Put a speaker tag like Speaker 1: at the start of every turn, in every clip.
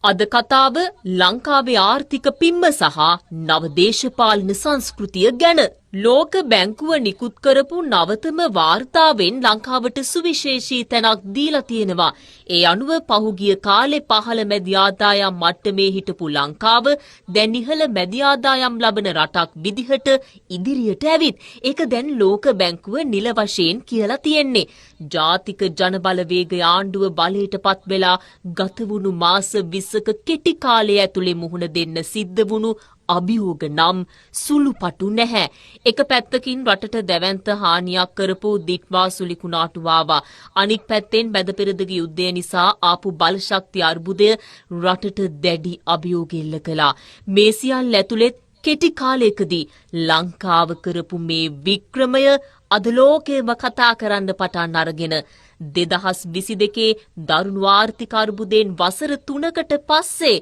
Speaker 1: අද කතාව ලංකාවේ ආර්ථික පිම්ම සහ නව දේශපාලන සංස්කෘතිය ගැන. ලෝක බැංකුව නිකුත් කරපු නවතම වාර්තාවෙන් ලංකාවට සුවිශේෂී තැනක් දීලා තියෙනවා. ඒ අනුව පහුගිය කාලේ පහළ මැදි ආදායම් මට්ටමේ හිටපු ලංකාව දැන් ඉහළ මැදි ආදායම් ලබන රටක් විදිහට ඉදිරියට ඇවිත්. ඒක දැන් ලෝක බැංකුව නිල වශයෙන් කියලා තියෙන්නේ. ජාතික ජනබලවේග ආණ්ඩුව බලයට පත් වෙලා ගත වුණු මාස 20ක කෙටි කාලය ඇතුලේ මුහුණ දෙන්න සිද්ධ වුණු අභියෝග නම් සුළුපටු නැහැ. එක පැත්තකින් රටට දැවැන්ත හානියක් කරපු දිට්වා සුලි කුණාටු ආවා. අනික් පැත්තෙන් බැදපෙරදිග යුද්ධය නිසා ආපු බලශක්ති අර්බුදය රටට දැඩි අභියෝග එල්ල කළා. මේ සියල්ල ඇතුළෙත් කෙටි කාලයකදී ලංකාව කරපු මේ වික්‍රමය අද ලෝකෙම කතා කරන්න පටන් අරගෙන 2022 දරුණු ආර්ථික අර්බුදයෙන් වසර 3කට පස්සේ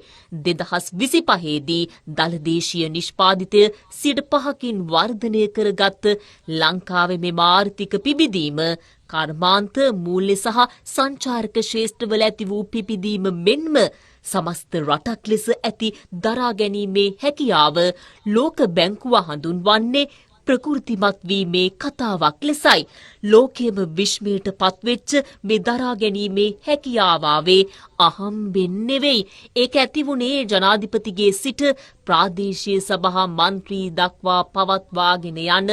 Speaker 1: 2025 දී දළදේශීය නිෂ්පාදිතය 5%කින් වර්ධනය කරගත් ලංකාවේ මෙම ආර්ථික පිබිදීම කර්මාන්ත මූල්‍ය සහ සංචාරක ක්ෂේත්‍රවල ඇති වූ පිබිදීම මෙන්ම සමස්ත රටක් ලෙස ඇති දරා ගැනීමේ හැකියාව ලෝක බැංකුව හඳුන්වන්නේ ප්‍රකෘතිමත් වීමේ කතාවක් ලෙසයි. ලෝකයේම විශ්මයට පත්වෙච්ච මේ දරා ගැනීමේ හැකියාවේ අහම්බෙන් නෙවෙයි. ඒක ඇති වුණේ ජනාධිපතිගේ සිට ප්‍රාදේශීය සභා මන්ත්‍රී දක්වා පවත්වාගෙන යන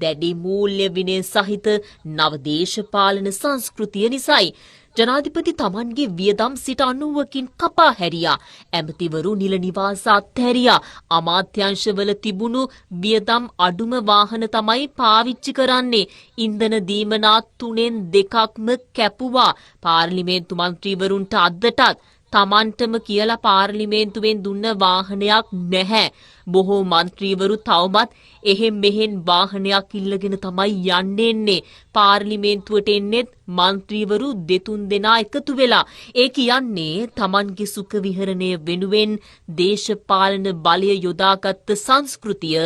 Speaker 1: දැඩි මූල්‍ය විනය සහිත නව දේශපාලන සංස්කෘතිය නිසායි. ජනාධිපති තමන්ගේ වියදම් සිට 90කින් කපා හැරියා. ඇමතිවරු නිල නිවාස අත්හැරියා. අමාත්‍යංශවල තිබුණු වියදම් අඩුම වාහන තමයි පාවිච්චි කරන්නේ. ඉන්ධන දීමනා 3න් 2ක්ම කැපුවා. පාර්ලිමේන්තු මන්ත්‍රීවරුන්ට අදටත් තමන්ටම කියලා පාර්ලිමේන්තුවෙන් දුන්න වාහනයක් නැහැ. බොහෝ මන්ත්‍රීවරු තවමත් එහෙම් මෙහෙන් වාහනයක් ඉල්ලගෙන තමයි යන්නේ. පාර්ලිමේන්තුවට එන්නේත් මන්ත්‍රීවරු 2-3 දෙනා එකතු වෙලා. ඒ කියන්නේ තමන්ගේ සුඛ විහරණය වෙනුවෙන් දේශපාලන බලය යොදාගත් සංස්කෘතිය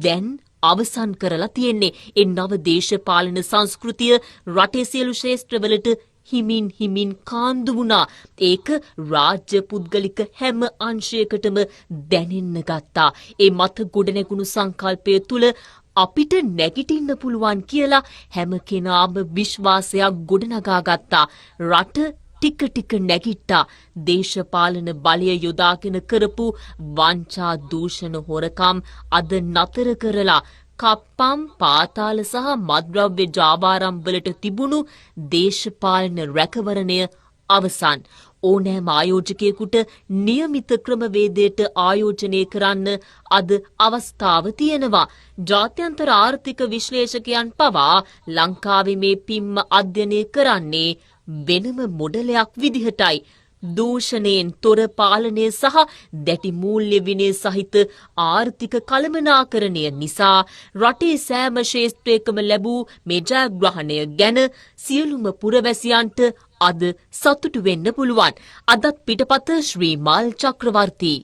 Speaker 1: දැන් අවසන් කරලා තියෙන්නේ. ඒ නව දේශපාලන සංස්කෘතිය රටේ සියලු ක්ෂේත්‍රවලට හිමින් කාන්දු වුණා. ඒක රාජ්‍ය පුද්ගලික හැම අංශයකටම දැනෙන්න ගත්තා. ඒ මත ගොඩනැගුණු සංකල්පය තුළ අපිට නැගිටින්න පුළුවන් කියලා හැම කෙනාම විශ්වාසයක් ගොඩනගා ගත්තා. රට ටික නැගිට්ටා. දේශපාලන බලය යොදාගෙන කරපු වංචා දූෂණ හොරකම් අද නතර කරලා කප්පම් පාතාල සහ මත්ද්‍රව්‍ය ජාවාරම් වලට තිබුණු දේශපාලන රැකවරණය අවසන්. ඕනෑම ආයෝජකයෙකුට නියමිත ක්‍රමවේදයට ආයෝජනය කරන්න අද අවස්ථාව තියෙනවා. ජාත්‍යන්තර ආර්ථික විශ්ලේෂකයන් පවා ලංකාවේ මේ පිම්ම අධ්‍යයනය කරන්නේ වෙනම මොඩලයක් විදිහටයි. දූෂණයෙන් තොර පාලනය සහ දැටි මූල්‍ය විනය සහිත ආර්ථික කළමනාකරණය නිසා රටේ සෑම ක්ෂේත්‍රයකම ලැබූ මේ ජයග්‍රහණය ගැන සියලුම පුරවැසියන්ට අද සතුටු වෙන්න පුළුවන්. අදත් පිටපත ශ්‍රී මල් චක්‍රවර්තී.